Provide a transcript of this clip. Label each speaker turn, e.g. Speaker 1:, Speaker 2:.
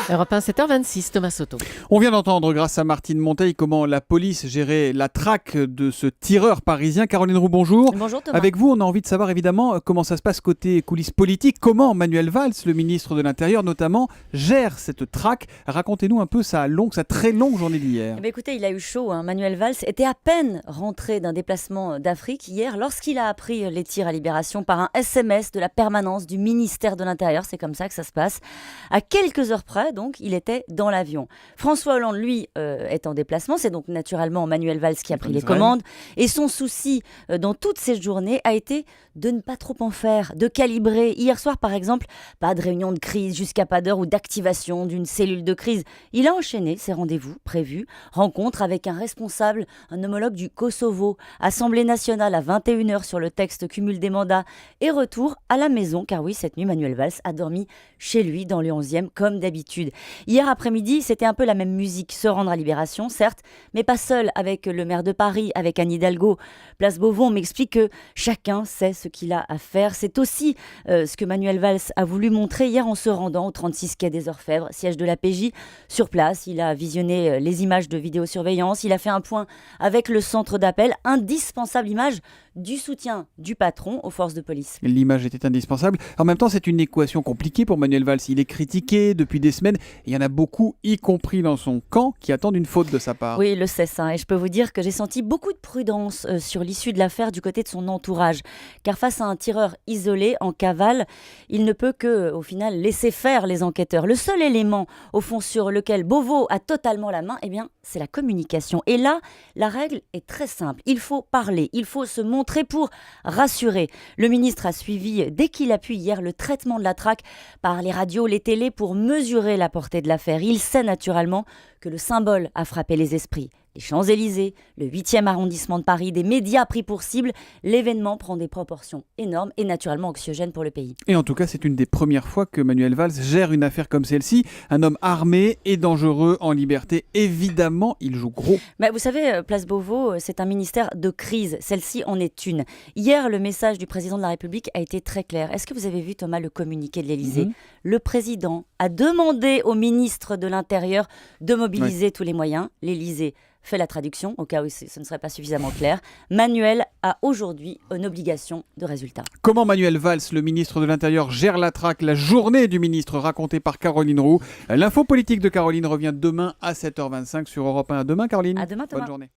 Speaker 1: Europe 1, 7h26, Thomas Soto.
Speaker 2: On vient d'entendre, grâce à Martine Monteil, comment la police gérait la traque de ce tireur parisien. Caroline Roux, bonjour.
Speaker 3: Bonjour Thomas.
Speaker 2: Avec vous, on a envie de savoir évidemment comment ça se passe côté coulisses politiques. Comment Manuel Valls, le ministre de l'Intérieur notamment, gère cette traque. Racontez-nous un peu sa très longue journée d'hier.
Speaker 3: Eh bien, écoutez, il a eu chaud. Manuel Valls était à peine rentré d'un déplacement d'Afrique hier lorsqu'il a appris les tirs à Libération par un SMS de la permanence du ministère de l'Intérieur. C'est comme ça que ça se passe. À quelques heures près, donc, il était dans l'avion. François Hollande, lui, est en déplacement. C'est donc naturellement Manuel Valls qui a pris les commandes. Et son souci dans toute cette journée a été de ne pas trop en faire, de calibrer. Hier soir, par exemple, pas de réunion de crise jusqu'à pas d'heure ou d'activation d'une cellule de crise. Il a enchaîné ses rendez-vous prévus. Rencontre avec un responsable, un homologue du Kosovo. Assemblée nationale à 21h sur le texte cumul des mandats. Et retour à la maison, car oui, cette nuit, Manuel Valls a dormi chez lui dans le 11e, comme d'habitude. Hier après-midi, c'était un peu la même musique. Se rendre à Libération, certes, mais pas seul, avec le maire de Paris, avec Anne Hidalgo. Place Beauvau, on m'explique que chacun sait ce qu'il a à faire. C'est aussi ce que Manuel Valls a voulu montrer hier en se rendant au 36 quai des Orfèvres, siège de la PJ. Sur place, il a visionné les images de vidéosurveillance. Il a fait un point avec le centre d'appel. Indispensable image du soutien du patron aux forces de police.
Speaker 2: L'image était indispensable. En même temps, c'est une équation compliquée pour Manuel Valls. Il est critiqué depuis des semaines. Et il y en a beaucoup, y compris dans son camp, qui attendent une faute de sa part.
Speaker 3: Oui, il le sait ça. Et je peux vous dire que j'ai senti beaucoup de prudence sur l'issue de l'affaire du côté de son entourage. Car face à un tireur isolé, en cavale, il ne peut que, au final, laisser faire les enquêteurs. Le seul élément, au fond, sur lequel Beauvau a totalement la main, eh bien, c'est la communication. Et là, la règle est très simple. Il faut parler, il faut se montrer pour rassurer. Le ministre a suivi, dès qu'il a pu hier, le traitement de la traque par les radios, les télés, pour mesurer la portée de l'affaire. Il sait naturellement que le symbole a frappé les esprits. Les Champs-Élysées, le 8e arrondissement de Paris, des médias pris pour cible, l'événement prend des proportions énormes et naturellement anxiogènes pour le pays.
Speaker 2: Et en tout cas, c'est une des premières fois que Manuel Valls gère une affaire comme celle-ci. Un homme armé et dangereux en liberté. Évidemment, il joue gros.
Speaker 3: Mais vous savez, Place Beauvau, c'est un ministère de crise. Celle-ci en est une. Hier, le message du président de la République a été très clair. Est-ce que vous avez vu, Thomas, le communiqué de l'Élysée ? Le président a demandé au ministre de l'Intérieur de mobiliser tous les moyens. L'Élysée fait la traduction, au cas où ce ne serait pas suffisamment clair. Manuel a aujourd'hui une obligation de résultat.
Speaker 2: Comment Manuel Valls, le ministre de l'Intérieur, gère la traque, la journée du ministre racontée par Caroline Roux. L'info politique de Caroline revient demain à 7h25 sur Europe 1. À demain, Caroline.
Speaker 3: À demain, Thomas.
Speaker 2: Bonne journée.